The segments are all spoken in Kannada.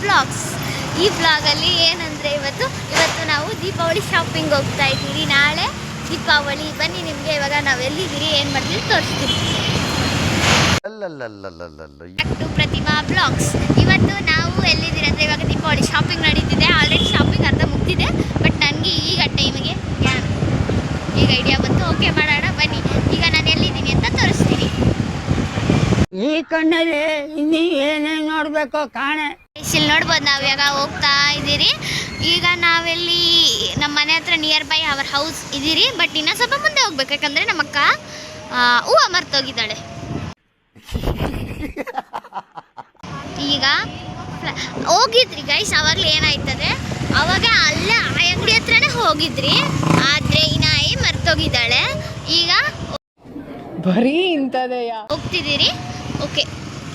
ಬ್ಲಾಗ್ಸ್. ಈ ಬ್ಲಾಗಲ್ಲಿ ಏನಂದರೆ ಇವತ್ತು ನಾವು ದೀಪಾವಳಿ ಶಾಪಿಂಗ್ ಹೋಗ್ತಾ ಇದ್ದೀವಿ. ನಾಳೆ ದೀಪಾವಳಿ. ಬನ್ನಿ ನಿಮಗೆ ಇವಾಗ ನಾವು ಎಲ್ಲಿದ್ದೀರಿ ಏನು ಮಾಡ್ತೀವಿ ತೋರಿಸ್ತೀವಿ. ಪ್ರತಿಮಾ ಬ್ಲಾಗ್ಸ್. ಇವತ್ತು ನಾವು ಎಲ್ಲಿದ್ದೀರಿ ಅಂದರೆ ಇವಾಗ ದೀಪಾವಳಿ ಶಾಪಿಂಗ್ ನಡೀತಿದೆ. ಆಲ್ರೆಡಿ ಶಾಪಿಂಗ್ ಅರ್ಧ ಮುಗ್ದಿದೆ. ಬಟ್ ನನಗೆ ಈಗ ಟೈಮಿಗೆ ಈಗ ಐಡಿಯಾ ಬಂತು. ಓಕೆ ಮಾಡೋಣ ಬನ್ನಿ. ಈಗ ನಾನು ಎಲ್ಲಿದ್ದೀನಿ ಅಂತ ತೋರಿಸ್ತೀನಿ. ಈ ಕಣ್ಣಲ್ಲಿ ಇನ್ನೀ ಏನೇನು ನೋಡಬೇಕು ಕಾಣೆ. ಇಲ್ಲಿ ನೋಡ್ಬೋದು ನಾವು ಇವಾಗ ಹೋಗ್ತಾ ಇದ್ದೀರಿ. ಈಗ ನಾವೆಲ್ಲಿ ನಮ್ಮ ಮನೆ ಹತ್ರ ನಿಯರ್ ಬೈ ಅವರ್ ಹೌಸ್ ಇದ್ದೀರಿ. ಬಟ್ ಇನ್ನೂ ಸ್ವಲ್ಪ ಮುಂದೆ ಹೋಗ್ಬೇಕು, ಯಾಕಂದರೆ ನಮ್ಮ ಅಕ್ಕ ಹೂವು ಮರ್ತೋಗಿದ್ದಾಳೆ. ಈಗ ಹೋಗಿದ್ರಿ ಗೈಸ್. ಅವಾಗಲೇ ಏನಾಯ್ತದೆ, ಅವಾಗ ಅಲ್ಲೇ ಆ ಅಂಗಡಿ ಹತ್ರನೇ ಹೋಗಿದ್ರಿ. ಆದರೆ ಇನಾಯಿ ಮರ್ತೋಗಿದ್ದಾಳೆ. ಈಗ ಬರೀ ಇಂಥದೆಯ ಹೋಗ್ತಿದ್ದೀರಿ. ಓಕೆ,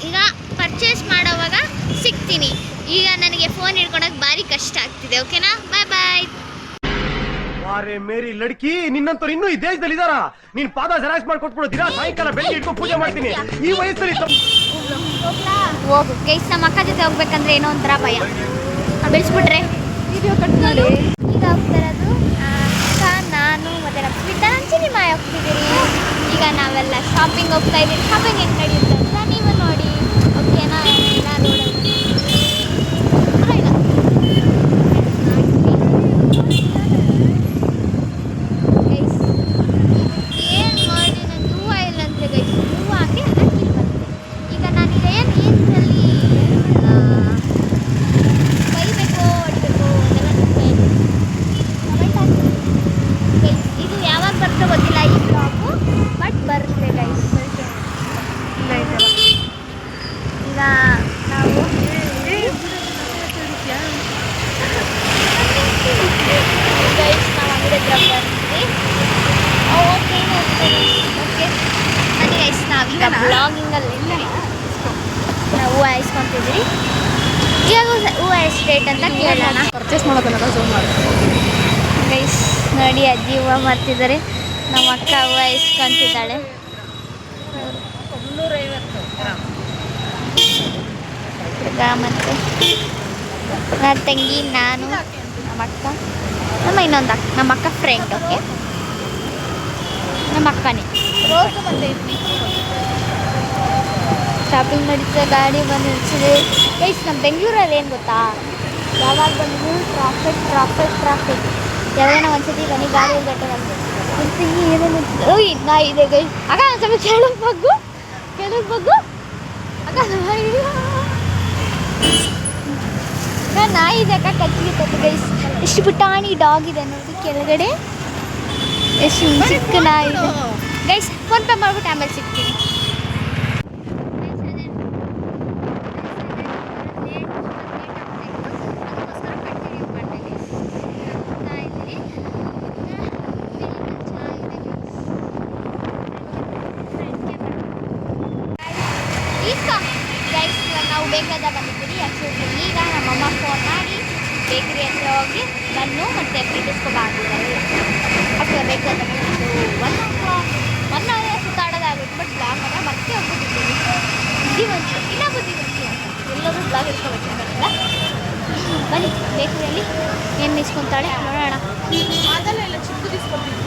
ಈಗ ಪರ್ಚೇಸ್ ಮಾಡೋವಾಗ ಸಿಗ್ತೀನಿ. ಈಗ ನನಗೆ ಫೋನ್ ಹಿಡ್ಕೊಳಕ್ಕೆ ಭಾರಿ ಕಷ್ಟ ಆಗ್ತಿದೆ. ಓಕೆನಾ, ಬಾಯ್ ಬಾಯ್. ಅರೆ ಮೇರಿ ಲಡ್ಕಿ, ನಿನ್ನಂತವ್ರು ಇನ್ನೂ ಈ ದೇಶದಲ್ಲಿ ಇದಾರ? ನೀನ್ ಪಾದ ಜೆರಾಕ್ಸ್ ಮಾಡ್ಕೊಟ್ಬಿಡು. ದಿನ ಸಾಯಂಕಾಲ ಬೆಳಿಗ್ಗೆ ಇಟ್ಕೊಂಡು ಪೂಜೆ ಮಾಡ್ತೀನಿ. ಈ ವಯಸ್ಸಲ್ಲಿ ಹೋಗು ಗೈಸ್. ನಮ್ಮ ಅಕ್ಕ ಜೊತೆ ಹೋಗ್ಬೇಕಂದ್ರೆ ಏನೋ ಒಂಥರ ಭಯ. ಬೆಳೆಸ್ಬಿಟ್ರೆ ವಿಡಿಯೋ ಕಟ್ ಮಾಡಿ. ಈಗ ಹೋಗ್ತಿರೋದು ಅಕ್ಕ, ನಾನು ಮತ್ತೆ ನಮ್ಮ ಸ್ಮಿತಾ, ನಾನು ಸಿನಿಮಾ ಹೋಗ್ತಿದ್ದೀರಿ. ಈಗ ನಾವೆಲ್ಲ ಶಾಪಿಂಗ್ ಹೋಗ್ತಾ ಇದ್ದೀವಿ. ಶಾಪಿಂಗ್ ಹೆಂಗೆ ನಡೆಯುತ್ತೆ ಅಂತ ನೀವು ನೋಡಿ. ಓಕೆನಾ, ಎಲ್ಲ ರೋಡಲ್ಲಿ ಏನು ಮಾಡಿ ನನಗೆ ಹೂವು ಇಲ್ಲ ಅಂತೆ ಗೈಸ್. ಹೂವು ಹಾಕಿ ಅಕ್ಕಿ ಬರುತ್ತೆ. ಈಗ ನಾನು ಇದೇನು ನೀರಿನಲ್ಲಿ ಬೈಬೇಕು ಹೊಡಿಬೇಕು ಅದೆಲ್ಲ ಕಮೆಂಟ್ ಹಾಕಿ ಗೈಸ್. ಇದು ಯಾವಾಗ ಬರ್ತೋ ಗೊತ್ತಿಲ್ಲ ಈ ಬ್ಲಾಗು, ಬಟ್ ಬರುತ್ತೆ ಗೈಸ್. ಈಗ ನಾವು ಗೈಸ್ ನಾವು ಅಂಗಡಿ ಹತ್ರ ಬರ್ತೀವಿ. ಓಕೆ ಓಕೆ ಬನ್ನಿ ಗೈಸ್. ನಾವೀಗ ಬ್ಲಾಗಿಂಗಲ್ಲಿ ನಾವು ಹೂವು ಹಾಯಿಸ್ಕೊತಿದ್ವಿ. ಇವಾಗ ಹೂವು ಎಷ್ಟು ರೇಟ್ ಅಂತ ಕೇಳೋಣ. ಪರ್ಚೇಸ್ ಮಾಡೋದನ್ನ ಝೂಮ್ ಮಾಡಿ ಗೈಸ್ ನೋಡಿ, ಅಜ್ಜಿ ಹೂವು ಮಾಡ್ತಿದ್ದಾರೆ. ನಮ್ಮ ಅಕ್ಕ ಹೂವು ಇಸ್ಕೊಂತಿದ್ದಾಳೆ. ಮತ್ತು ನನ್ನ ತಂಗಿ, ನಾನು, ನಮ್ಮ ಅಕ್ಕ, ಇನ್ನೊಂದು ಅಕ್ಕ, ನಮ್ಮ ಅಕ್ಕ ಫ್ರೆಂಡ್. ಓಕೆ, ನಮ್ಮ ಅಕ್ಕನೇ. ಶಾಪಿಂಗ್ ನಡೀತಾ ಗಾಡಿ ಬಂದು ನಿಲ್ಸಿದೆ ಗೈಸ್. ನಮ್ಮ ಬೆಂಗಳೂರಲ್ಲಿ ಏನು ಗೊತ್ತಾ, ಯಾವಾಗ ಬಂದು ಟ್ರಾಫಿಕ್. ಯಾವಾಗ ಒಂದ್ಸತಿ ಬನ್ನಿ ಗಾಡಿ ಗಟ್ಟೆ ಏನೇನು ಓಯ್ ನಾ ಇದೆ ಗೈಸ್. ಆಗ ಸ್ವಲ್ಪ ಕೆಳಗೆ ಬಗ್ಗು ಅಕ್ಕ. ನಾಯಿ ಇದೆ ಅಕ್ಕ, ಕಚ್ಚಿಗೆ ಗೈಸ್. ಎಷ್ಟು ಪುಟಾಣಿ ಡಾಗ್ ಇದೆ ನೋಡಿ ಕೆಳಗಡೆ. ಎಷ್ಟು ಚಿಕ್ಕ ನಾಯಿ ಇದೆ ಗೈಸ್. ಫೋನ್ ಪೇ ಮಾಡ್ಬಿಟ್ಟು ಆಮೇಲೆ ಸಿಗ್ತೀನಿ. ಗೈಸ್ ನಾವು ಬೇಕಾದ ಬಂದಿದ್ದೀರಿ. ಆ್ಯಕ್ಚುಲಿ ಈಗ ನಮ್ಮಮ್ಮ ಫೋನ್ ಮಾಡಿ ಬೇಕ್ರಿ ಹತ್ರ ಹೋಗಿ ಬನ್ನು ಮತ್ತು ಪ್ರೀತಿಸ್ಕೊಬಾರ್ದಿದ್ದಾರೆ. ಅಷ್ಟು ಬೇಕಾದ ಬಂದಿದ್ದು 1 ಅವರ್ ಸುತ್ತಾಡೋದಾಗುತ್ತೆ. ಬಟ್ ಬ್ಲಾಗ್ ಮಾತ್ರ ಮತ್ತೆ ಹೋಗ್ಬಿಟ್ಟಿದ್ದೀವಿ. ಬುದ್ಧಿವಂತು ಎಲ್ಲರೂ ಬ್ಲಾಗ್ ಇಟ್ಕೊಬೇಕಲ್ಲ. ಬನ್ನಿ ಬೇಕ್ರಿಯಲ್ಲಿ ಏನು ಇಸ್ಕೊತಾಳೆ ನೋಡೋಣ. ಅದೆಲ್ಲ ಚಿಕ್ಕದಿಸ್ಕೊತೀವಿ.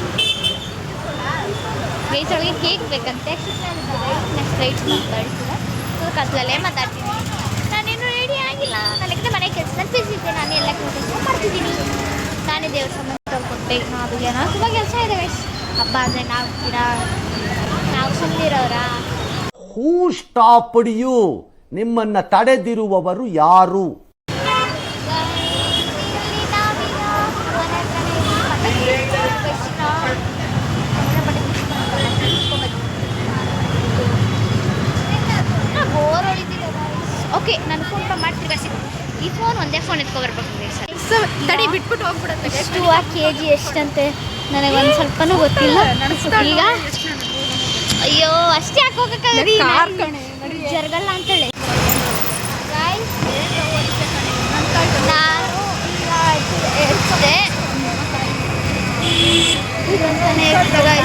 ಗೈಸ್ ಒಳಗೆ ಕೇಕ್ ಬೇಕಂತೆ. ನೆಕ್ಸ್ಟ್ ರೈಟ್ಸ್ ಮಾತಾಡ್ತಿದ್ದೆ. ಕತ್ಲಲ್ಲೇ ಮಾತಾಡ್ತೀನಿ. ನಾನೇನು ರೆಡಿ ಆಗಿಲ್ಲ. ನನಗೆ ಮನೆ ಕೆಲಸದಲ್ಲಿ ಬಿಸಿದ್ದೆ. ನಾನು ಎಲ್ಲ ಕೆಲಸ ಮಾಡ್ತಿದ್ದೀನಿ. ನಾನೇ ದೇವ್ರ ಸಂಬಂಧ ತೊಳ್ಕೊಟ್ಟೆ. ಅದು ಏನೋ ತುಂಬ ಕೆಲಸ ಇದೆ ಗೈಸ್. ಹಬ್ಬ ಅಂದರೆ ನಾವು ಸುಮ್ಮನಿರೋರ. ಹೂ ಸ್ಟಾಪ್ಡ್ ಯು? ನಿಮ್ಮನ್ನ ತಡೆದಿರುವವರು ಯಾರು? ಬೋರ್ ಹೊಡಿತಿದೆ. ಓಕೆ, ನಾನು ಫೋನ್ ಪೇ ಮಾಡ್ತಿರ್ಗ ಈ ಫೋನ್ ಒಂದೇ ಫೋನ್ ಎತ್ಕೊಬರ್ಬೇಕು ತಡಿ ಬಿಟ್ಬಿಟ್ಟು ಹೋಗ್ಬಿಡುತ್ತೆ. ಎಷ್ಟು ಆ KG ಎಷ್ಟಂತೆ ನನಗೆ ಒಂದು ಸ್ವಲ್ಪನೂ ಗೊತ್ತಿಲ್ಲ. ಈಗ ಅಯ್ಯೋ ಅಷ್ಟೇ ಹಾಕೋಕ್ಕಾಗಲಿ, ಜರ್ಗಲ್ಲ ಅಂತೇಳಿ. ನಾನು ಈಗ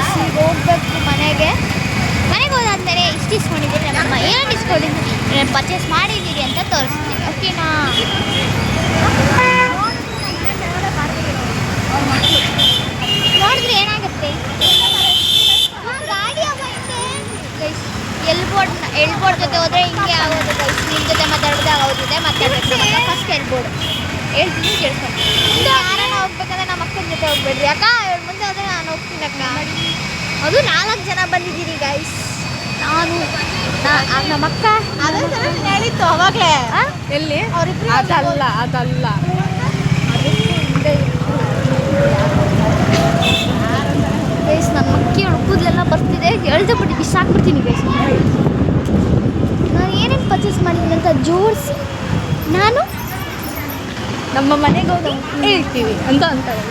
ಎಷ್ಟೇ ಹೋಗ್ಬೇಕು ಮನೆಗೆ ಹೋದಾದ್ಮೇಲೆ ಇಷ್ಟು ಇಸ್ಕೊಂಡಿದ್ದೀನಿ. ನಮ್ಮಮ್ಮ ಏನು ಇಸ್ಕೊಂಡಿದ್ದೀನಿ, ಪರ್ಚೇಸ್ ಮಾಡಿದ್ದೀರಿ ಅಂತ ತೋರಿಸ್ತೀನಿ. ಓಕೆನಾ? ನೋಡಿದ್ರೆ ಏನಾಗುತ್ತೆ ಗಾಡಿ ಎಲ್ಬೋರ್ಡ್ ಜೊತೆ ಹೋದ್ರೆ ಹಿಂಗೆ ಆಗೋದು ಗೈಸ್. ನಿಮ್ಮ ಜೊತೆ ಮಾತಾಡಿದಾಗ ಆಗೋದಿದೆ ಮಾತಾಡ್ಬೇಕು. ಫಸ್ಟ್ ಎಲ್ಬೋರ್ಡ್ ಹೇಳ್ತೀನಿ ಕೇಳ್ಕೊಂಡು. ಮುಂದೆ ಯಾರನ್ನ ಹೋಗ್ಬೇಕಂದ್ರೆ ನಮ್ಮ ಅಕ್ಕನ ಜೊತೆ ಹೋಗ್ಬೇಡ್ರಿ ಅಕ್ಕ. ಮುಂದೆ ಹೋದ್ರೆ ನಾನು ಹೋಗ್ತೀನಿ ಅಕ್ಕ. ಅದು 4 ಜನ ಬಂದಿದ್ದೀರಿ ಗೈಸ್. ನಾನು ನಮ್ಮ ಅಕ್ಕ ಹೇಳಿತ್ತು ಅವಾಗಲೇ. ಎಲ್ಲಿ ಅದಲ್ಲ ಗೈಸ್. ನನ್ನ ಅಕ್ಕಿ ಕೂದಲೆಲ್ಲ ಬರ್ತಿದೆ. ಎಳ್ದು ಬಿಟ್ಟು ಬಿಸಾಕ್ಬಿಡ್ತೀನಿ ಗೈಸ್. ನಾನು ಏನೇನು ಪರ್ಚೇಸ್ ಮಾಡಿದ್ದೀನಿ ಅಂತ ಜೋಡಿಸಿ ನಾನು ನಮ್ಮ ಮನೆಗೆ ಹೋಗಿ ಹೇಳ್ತೀವಿ ಅಂತ ಅಂತಾರೆ.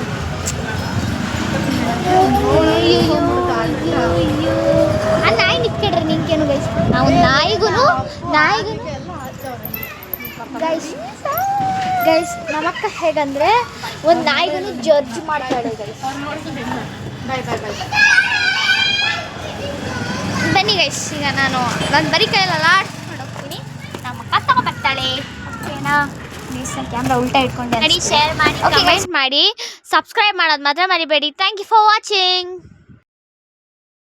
ಆ ನಾಯಿ ನಿತ್ಕೊಡ್ರಿ ನಿಂಗೇನು ಗೈಸ್. ನಾವು ನಾಯಿಗೂ ಗೈಸ್ ನಮ್ಮಕ್ಕ ಹೇಗಂದ್ರೆ ಒಂದು ನಾಯಿಗೂ ಜಡ್ಜ್ ಮಾಡ್ತಾಳೆ ಗೈಸ್. ಬನ್ನಿ ಗೈಸ್, ಈಗ ನಾನು ಬರೀ ಕೈಯಲ್ಲ ಆಡ್ಸ್ಕೊಂಡು ಹೋಗ್ತೀನಿ. ನಮ್ಮ ಅಕ್ಕ ತಗೊಬರ್ತಾಳೆ. ಓಕೆನಾ? ಕ್ಯಾಮ್ರಾ ಉಲ್ಟಾ ಇಟ್ಕೊಂಡೆ. ಶೇರ್ ಮಾಡಿ, ಕಮೆಂಟ್ ಮಾಡಿ, ಸಬ್ಸ್ಕ್ರೈಬ್ ಮಾಡೋದು ಮಾತ್ರ ಮರಿಬೇಡಿ. Thank you for watching.